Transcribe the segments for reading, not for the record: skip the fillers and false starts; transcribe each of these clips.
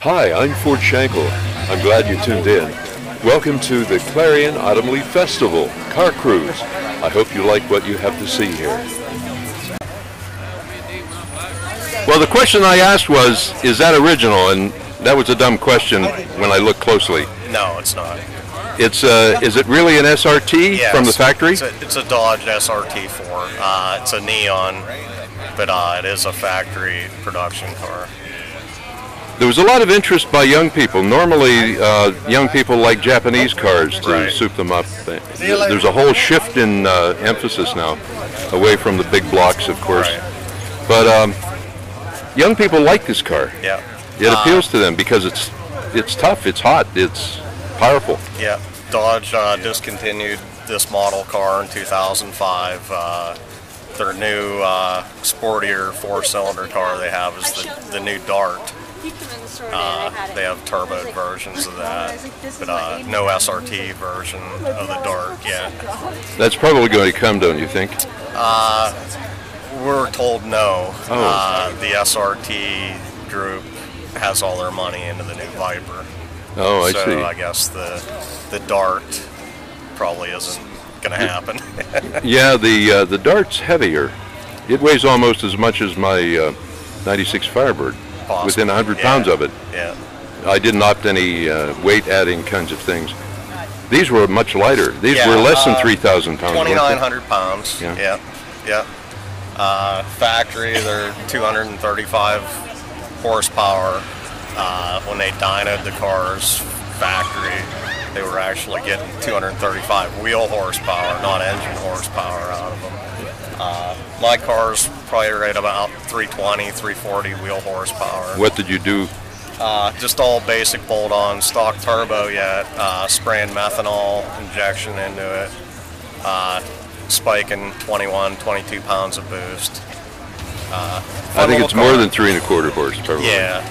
Hi, I'm Ford Schenkel. I'm glad you tuned in. Welcome to the Clarion Autumn Leaf Festival Car Cruise. I hope you like what you have to see here. Well, the question I asked was, is that original? And that was a dumb question when I looked closely. No, it's not. It's is it really an SRT from the factory? It's a Dodge SRT4. It's a neon, but it is a factory production car. There was a lot of interest by young people. Normally, young people like Japanese cars to soup them up. There's a whole shift in emphasis now, away from the big blocks, of course. But young people like this car. Yeah. It appeals to them because it's tough, it's hot, it's powerful. Yeah. Dodge discontinued this model car in 2005. Their new sportier four-cylinder car they have is the new Dart. They have turbo versions of that, but no SRT version of the Dart yet. That's probably going to come, don't you think? We're told no. Oh. The SRT group has all their money into the new Viper. Oh, I see. So I guess the Dart probably isn't going to happen. Yeah, the Dart's heavier. It weighs almost as much as my 96 Firebird. Possibly. Within 100 pounds of it. Yeah. I didn't opt any weight-adding kinds of things. These were much lighter. These were less than 3,000 pounds. 2,900 pounds. Yeah. Yeah. Factory, they're 235 horsepower. When they dynoed the cars factory, they were actually getting 235 wheel horsepower, not engine horsepower out of them. My car's probably right about 320, 340 wheel horsepower. What did you do? Just all basic bolt-on, stock turbo yet, spraying methanol injection into it, spiking 21, 22 pounds of boost. I think it's more than 3 1/4 horse, probably. Yeah.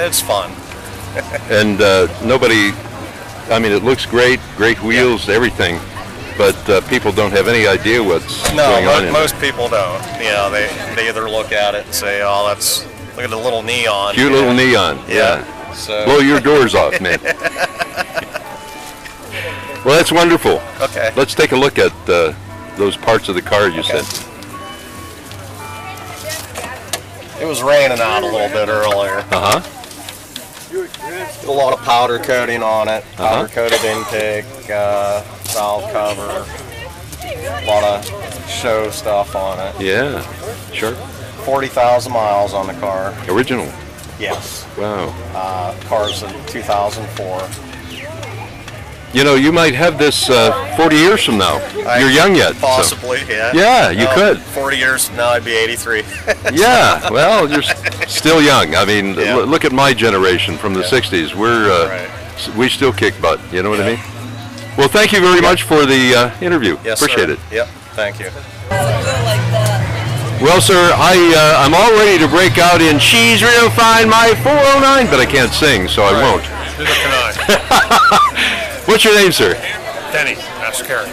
It's fun. And nobody, I mean, it looks great, great wheels, everything. But people don't have any idea what's going on in it. Most people don't. You know, they either look at it and say, "Oh, look at the little neon." Cute little neon. Yeah. So. Blow your doors off, man. Well, that's wonderful. Okay. Let's take a look at those parts of the car you said. It was raining out a little bit earlier. A lot of powder coating on it. Powder coated intake, valve cover, a lot of show stuff on it. Yeah, sure. 40,000 miles on the car. Original? Yes. Wow. Car's in 2004. You know, you might have this 40 years from now. You're young yet. Possibly, so. yeah. Yeah, you could. 40 years from now, I'd be 83. Yeah, well, you're still young. I mean, look at my generation from the 60s. We still kick butt, you know what I mean? Well, thank you very much for the interview. Yes, appreciate it. Yep, thank you. Well, sir, I'm all ready to break out in She's Real Fine, my 409, but I can't sing, so I won't. Neither can I. What's your name, sir? Denny, that's Clarion.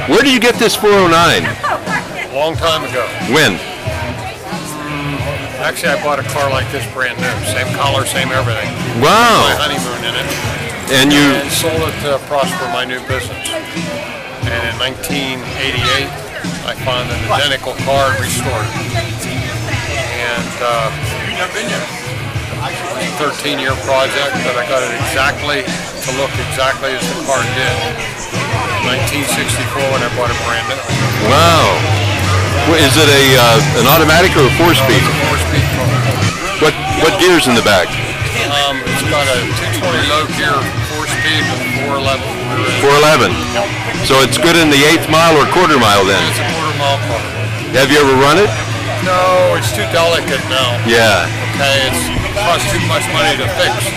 Where did you get this 409? Long time ago. When? Actually, I bought a car like this brand new. Same color, same everything. Wow. My honeymoon in it. And you sold it to prosper my new business. And in 1988, I found an identical car and restored it. And it was a 13-year project, but I got it exactly to look exactly as the car did. 1964 when I bought it brand new. Wow. Is it an automatic or a 4-speed? It's a 4-speed car. What gear's in the back? It's got a 220 low gear 4-speed with 411. 411. So it's good in the 1/8 mile or quarter mile then? It's a quarter-mile car. Have you ever run it? No, it's too delicate now. Yeah. Okay, it costs too much money to fix.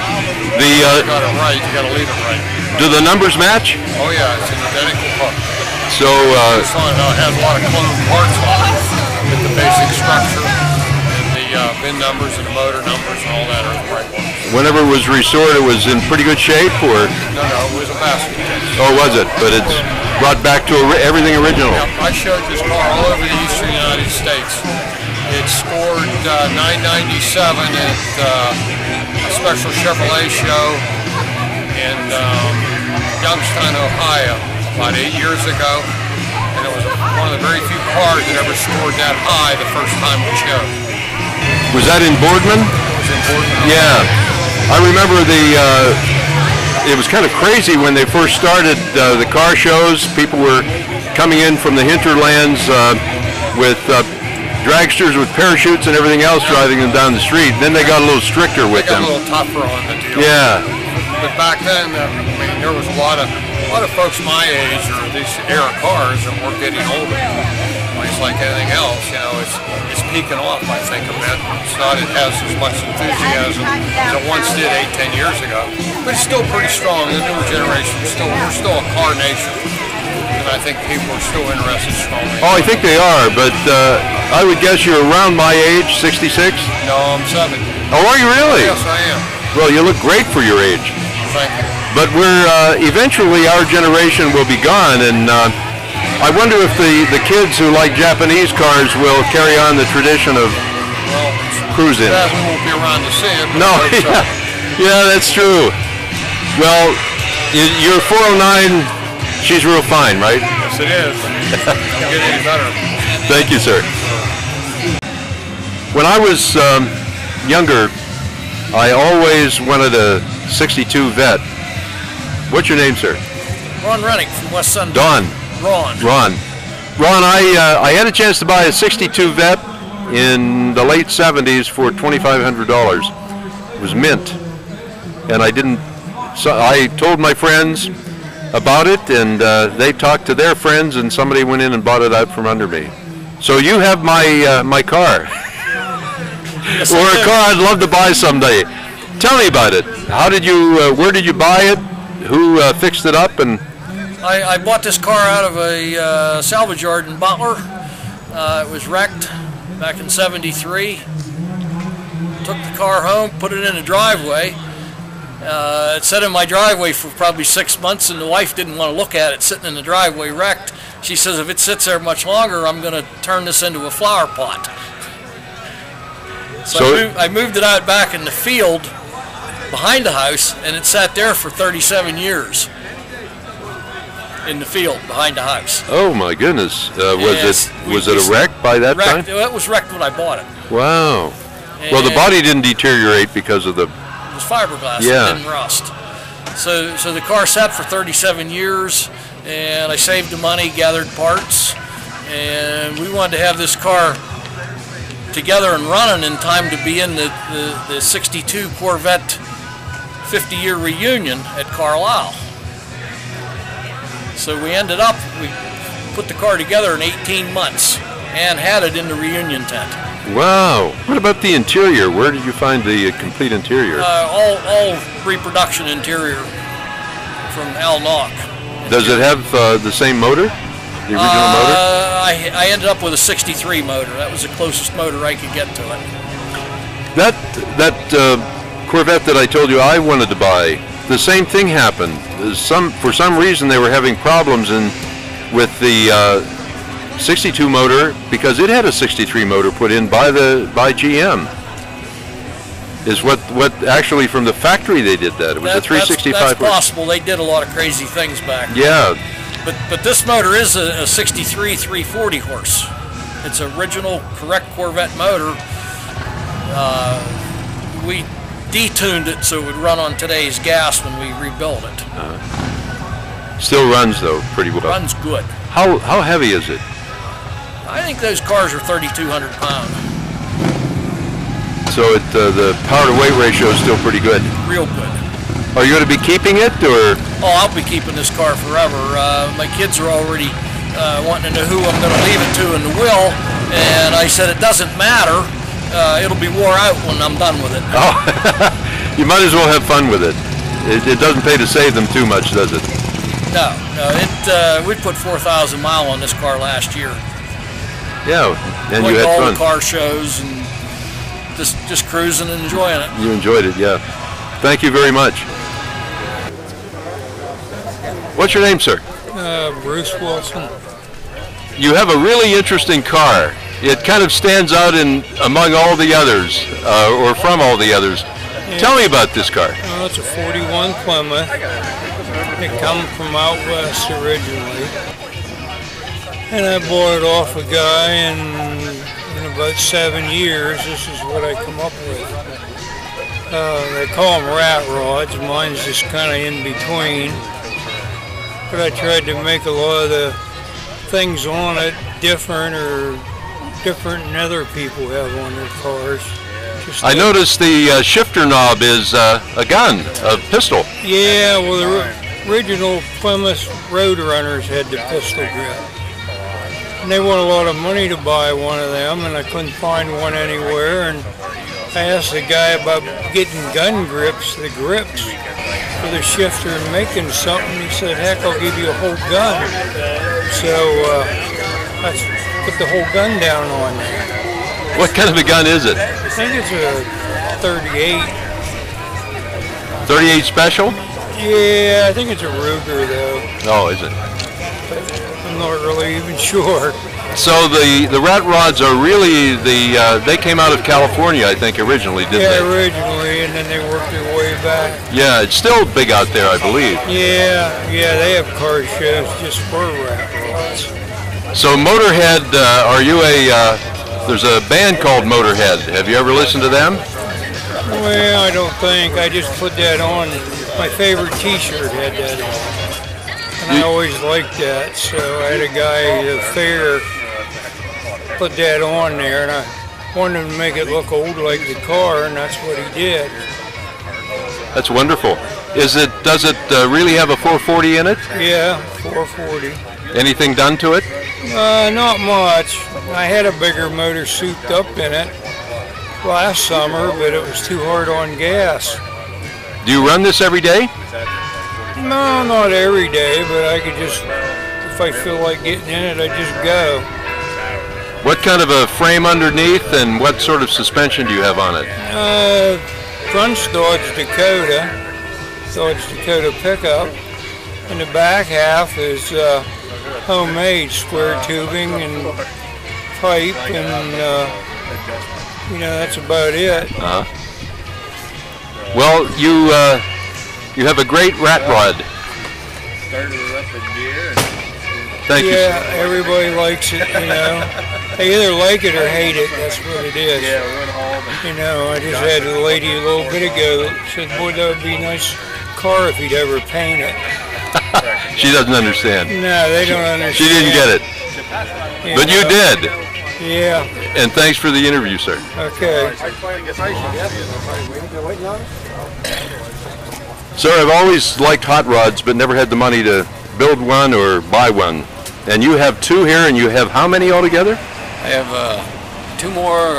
You got it right, you got to leave it right. Do the numbers match? Oh yeah, it's an identical car. So it has a lot of clone parts on it, with the basic structure and the VIN numbers and the motor numbers and all that are the right ones. Whenever it was restored, it was in pretty good shape, or? No, it was a basket case. Oh, was it? But it's brought back to everything original. Yeah, I showed this car all over the eastern United States. It scored 997 at a special Chevrolet show in Youngstown, Ohio, about 8 years ago. And it was one of the very few cars that ever scored that high the first time we showed. Was that in Boardman? It was in Boardman. Yeah. I remember it was kind of crazy when they first started the car shows. People were coming in from the hinterlands with dragsters with parachutes and everything else, driving them down the street. Then they got a little stricter with them. They got a little tougher on the deal. Yeah. But back then, I mean, there was a lot of folks my age or these era cars, and we're getting older. It's like anything else, you know, it's peaking off, I think, a bit. It has as much enthusiasm as it once did 8-10 years ago. But it's still pretty strong. The newer generation, we're still a car nation. And I think people are still interested strongly. Oh, I think they are, but I would guess you're around my age, 66? No, I'm 70. Oh, are you really? Yes, I am. Well, you look great for your age. Thank you. But eventually our generation will be gone, and I wonder if the kids who like Japanese cars will carry on the tradition of cruising. We won't be around to see it. No, yeah, that's true. Well, your 409, she's real fine, right? Yes, it is. Don't get any better. Thank you, sir. When I was younger, I always wanted a 62 Vet. What's your name, sir? Ron Rennick from West Sun. Don. Ron, I had a chance to buy a 62 Vet in the late 70s for $2,500. It was mint, and I didn't. So I told my friends about it, and they talked to their friends, and somebody went in and bought it out from under me. So you have my car, yes, or a car I'd love to buy someday. Tell me about it. How did you? Where did you buy it? Who fixed it up? And I bought this car out of a salvage yard in Butler. It was wrecked back in '73. Took the car home, put it in a driveway. It sat in my driveway for probably 6 months, and the wife didn't want to look at it sitting in the driveway wrecked. She says, if it sits there much longer, I'm going to turn this into a flower pot. So I moved it out back in the field behind the house, and it sat there for 37 years in the field behind the house. Oh my goodness! Was it a wreck by that time? It was wrecked when I bought it. Wow. Well, the body didn't deteriorate because of the. It was fiberglass. Yeah. It didn't rust. So the car sat for 37 years, and I saved the money, gathered parts, and we wanted to have this car together and running in time to be in the 62 Corvette 50-year reunion at Carlisle. So we put the car together in 18 months and had it in the reunion tent. Wow. What about the interior? Where did you find the complete interior? All reproduction interior from Al Nock. Does it have the same motor? The original motor? I ended up with a 63 motor. That was the closest motor I could get to it. That Corvette that I told you I wanted to buy, the same thing happened. For some reason they were having problems with the 62 motor, because it had a 63 motor put in by GM. Is what actually from the factory they did that. It was a 365. That's possible. They did a lot of crazy things back then. Yeah. But this motor is a 63 340 horse. It's an original correct Corvette motor. We detuned it so it would run on today's gas when we rebuilt it. Still runs though pretty well. Runs good. How heavy is it? I think those cars are 3,200 pounds. So the power to weight ratio is still pretty good. Real good. Are you going to be keeping it, or? Oh, I'll be keeping this car forever. My kids are already wanting to know who I'm going to leave it to in the will, and I said it doesn't matter. It'll be wore out when I'm done with it. Oh, you might as well have fun with it. It doesn't pay to save them too much, does it? No. We put 4,000 miles on this car last year. Yeah, and you had all fun. The car shows and just cruising and enjoying it. You enjoyed it, yeah. Thank you very much. What's your name, sir? Bruce Wilson. You have a really interesting car. It kind of stands out among all the others, or from all the others. Yeah. Tell me about this car. Well, it's a 41 Plymouth. It come from out west originally. And I bought it off a guy, and in about 7 years, this is what I come up with. They call them rat rods. Mine's just kind of in between. But I tried to make a lot of the things on it different than other people have on their cars. I noticed the shifter knob is a gun, a pistol. Yeah, well, the original Plymouth Roadrunners had the pistol grip. And they want a lot of money to buy one of them, and I couldn't find one anywhere. And I asked the guy about getting gun grips, the grips for the shifter, and making something. He said, heck, I'll give you a whole gun. So I put the whole gun down on there. What kind of a gun is it? I think it's a 38. 38 special? Yeah, I think it's a Ruger though. Oh, is it? I'm not really even sure. So the rat rods are really they came out of California, I think, originally, didn't they? Yeah, originally, and then they worked their way back. Yeah, it's still big out there, I believe. Yeah, they have car shows just for rat rods. So Motorhead, are you there's a band called Motorhead. Have you ever listened to them? Well, I don't think. I just put that on. My favorite T-shirt had that on. And I always liked that, so I had a guy at a fair put that on there, and I wanted to make it look old like the car, and that's what he did. That's wonderful. Does it really have a 440 in it? Yeah, 440. Anything done to it? Not much. I had a bigger motor souped up in it last summer, but it was too hard on gas. Do you run this every day? No, not every day, but I could just, if I feel like getting in it, I just go. What kind of a frame underneath, and what sort of suspension do you have on it? Front's Dodge Dakota pickup, and the back half is homemade square tubing and pipe, and that's about it. Well, you have a great rat rod. Thank you. Yeah, everybody likes it, They either like it or hate it, that's what it is. I just had a lady a little bit ago that said, boy, that would be a nice car if he'd ever paint it. She doesn't understand. No, they don't understand. She didn't get it. But you did. Yeah. And thanks for the interview, sir. Okay. Sir, I've always liked hot rods, but never had the money to build one or buy one. And you have two here, and you have how many altogether? I have two more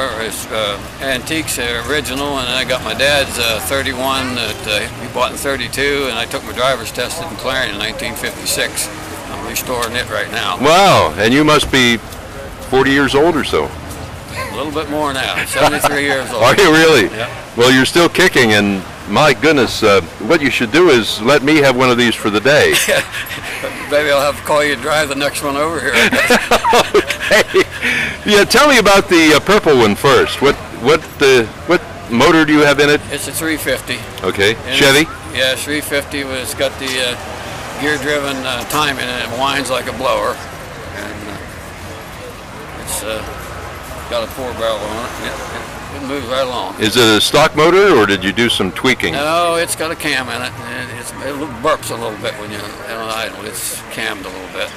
antiques, original, and I got my dad's 31 that he bought in 32, and I took my driver's test in Clarion in 1956. I'm restoring it right now. Wow, and you must be 40 years old or so. A little bit more now, 73 years old. Are you really? Yeah. Well, you're still kicking, and my goodness, what you should do is let me have one of these for the day. Maybe I'll have to call you and drive the next one over here. Okay. Yeah, tell me about the purple one first. What motor do you have in it? It's a 350. Okay. And Chevy? Yeah, 350. It's got the gear-driven timing, and it winds like a blower. And it's got a 4-barrel on it. It moves right along. Is it a stock motor, or did you do some tweaking? No, it's got a cam in it, and it burps a little bit when you're on idle. It's cammed a little bit.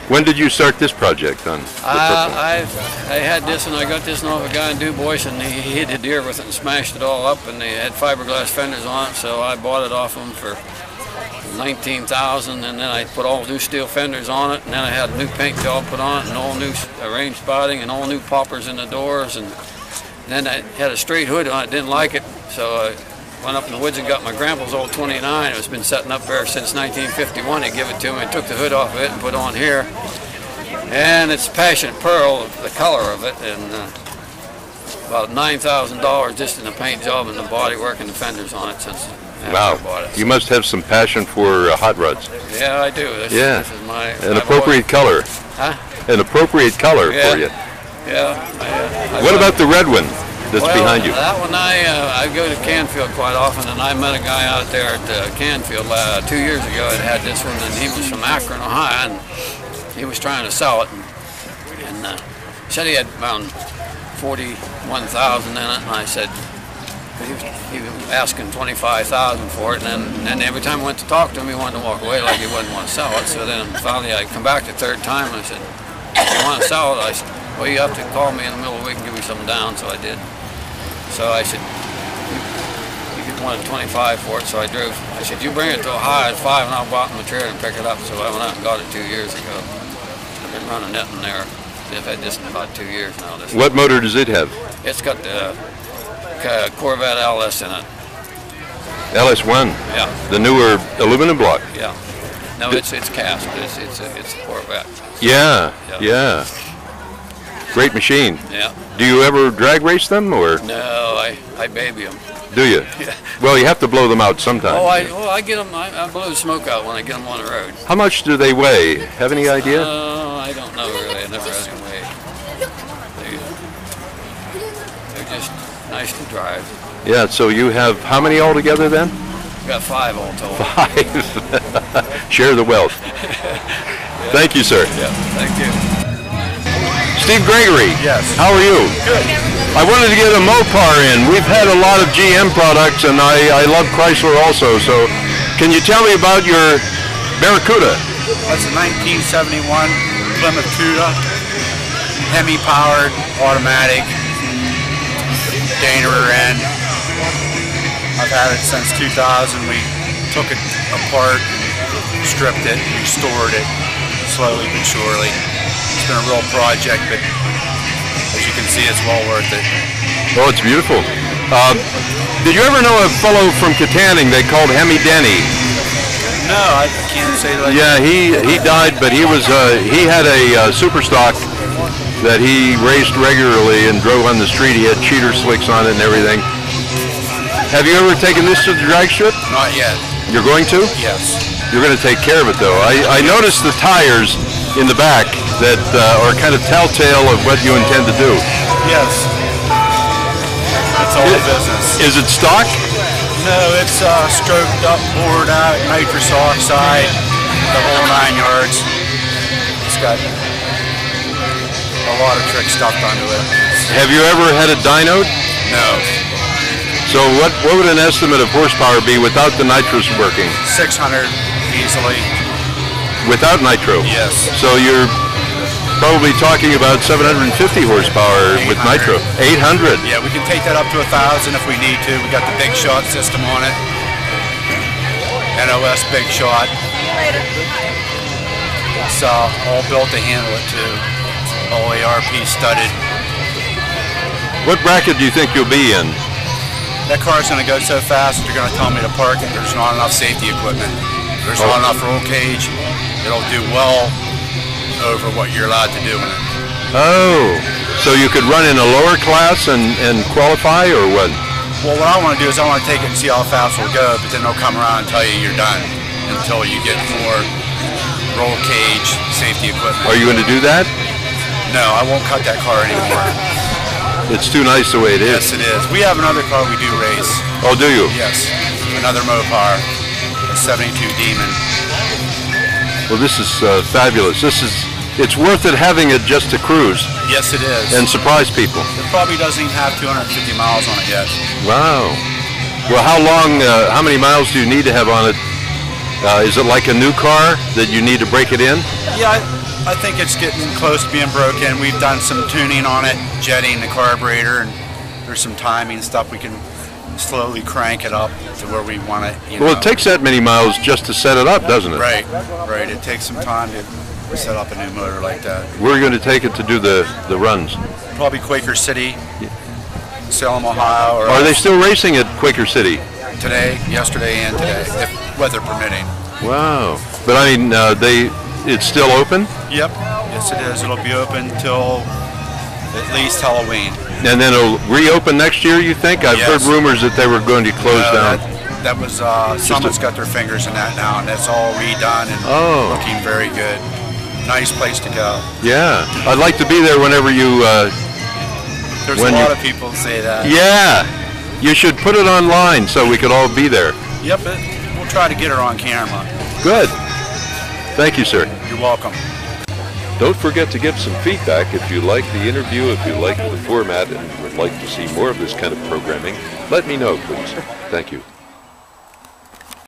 When did you start this project on? I had this, and I got this off a guy in Du Bois, and he hit a deer with it and smashed it all up, and they had fiberglass fenders on it, so I bought it off them for $19,000, and then I put all new steel fenders on it, and then I had a new paint job put on it, and all new range spotting, and all new poppers in the doors, and then I had a straight hood on it. Didn't like it, so I went up in the woods and got my grandpa's old 29. It's been setting up there since 1951. He gave it to me. I took the hood off of it and put it on here, and it's Passion Pearl, the color of it, and about $9,000 just in the paint job and the body work and the fenders on it since I bought it. You must have some passion for hot rods. Yeah, I do. This is my an appropriate color. Huh? An appropriate color for you. Yeah. What about the red one that's behind you? That one, I go to Canfield quite often, and I met a guy out there at Canfield 2 years ago that had this one, and he was from Akron, Ohio, and he was trying to sell it, and said he had around 41,000 in it, and I said, he was asking 25,000 for it, and then every time I went to talk to him, he wanted to walk away like he wouldn't want to sell it. So then finally I come back the third time, and I said, if you want to sell it, I said, well, you have to call me in the middle of the week and give me something down. So I did. So I said, you wanted 25 for it, so I drove. I said, you bring it to Ohio at 5 and I'll go out in the trailer and pick it up. So I went out and got it 2 years ago. I've been running it in there. I've had this in about 2 years now. What motor does it have? It's got the Corvette LS in it. LS1? Yeah. The newer aluminum block? Yeah. No, it's cast, but it's a Corvette. Yeah, yeah. Great machine. Yeah. Do you ever drag race them, or? No, I baby them. Do you? Yeah. Well, you have to blow them out sometime. Oh, I get them. I blow the smoke out when I get them on the road. How much do they weigh? Have any idea? I don't know really. I never had them weigh. They're just nice to drive. Yeah. So you have how many altogether then? We've got 5 all told. 5. Share the wealth. Yeah. Thank you, sir. Yeah. Thank you. Steve Gregory. Yes. How are you? Good. I wanted to get a Mopar in. We've had a lot of GM products, and I love Chrysler also. So, can you tell me about your Barracuda? That's a 1971 Plymouth Cuda, Hemi-powered, automatic, Dana rear end. I've had it since 2000. We took it apart, stripped it, restored it, slowly but surely. It's been a real project, but as you can see, it's well worth it. Oh, it's beautiful. Did you ever know a fellow from Katanning they called Hemi Denny? No, I can't say that. Yeah, he died, but he had a super stock that he raced regularly and drove on the street. He had cheater slicks on it and everything. Have you ever taken this to the drag strip? Not yet. You're going to? Yes. You're going to take care of it, though. I noticed the tires in the back that are kind of telltale of what you intend to do. Yes. It's all business. Is it stock? No, it's stroked up, bored out, nitrous oxide, the whole 9 yards. It's got a lot of trick stuff onto it. Have you ever had a dyno? No. So what would an estimate of horsepower be without the nitrous working? 600 easily. Without nitro? Yes. So you're probably talking about 750 horsepower with nitro. 800? Yeah, we can take that up to 1,000 if we need to. We got the big shot system on it. NOS big shot. It's all built to handle it too. All ARP studded. What bracket do you think you'll be in? That car's going to go so fast that they're going to tell me to park it. There's not enough safety equipment. There's not enough roll cage. It'll do well over what you're allowed to do in it. Oh, so you could run in a lower class and qualify, or what? Well, what I want to do is I want to take it and see how fast it'll go, but then they'll come around and tell you you're done until you get more roll cage safety equipment. Are you going to do that? No, I won't cut that car anymore. It's too nice the way it is. Yes, it is. We have another car we do race. Oh, do you? Yes, another Mopar, a 72 Demon. Well, this is fabulous. It's worth it having it just to cruise. Yes, it is. And surprise people. It probably doesn't even have 250 miles on it yet. Wow. Well, how many miles do you need to have on it? Is it like a new car that you need to break it in? Yeah, I think it's getting close to being broken. We've done some tuning on it, jetting the carburetor, and there's some timing stuff. We can slowly crank it up to where we want it. Well, it takes that many miles just to set it up, doesn't it? Right. It takes some time to set up a new motor like that. Where are you going to take it to do the runs? Probably Quaker City, Salem, Ohio. Or are they still racing at Quaker City? Today, yesterday, and today, if weather permitting. Wow. But I mean, it's still open? Yep. Yes, it is. It'll be open till at least Halloween. And then it'll reopen next year, you think? I've heard rumors that they were going to close down. That was, Summit's got their fingers in that now, and that's all redone and looking very good. nice place to go. Yeah, I'd like to be there whenever you. There's a lot of people say that. Yeah, you should put it online so we could all be there. Yep, we'll try to get her on camera. Good. Thank you, sir. You're welcome. Don't forget to give some feedback if you like the interview, if you like the format, and would like to see more of this kind of programming. Let me know, please. Thank you.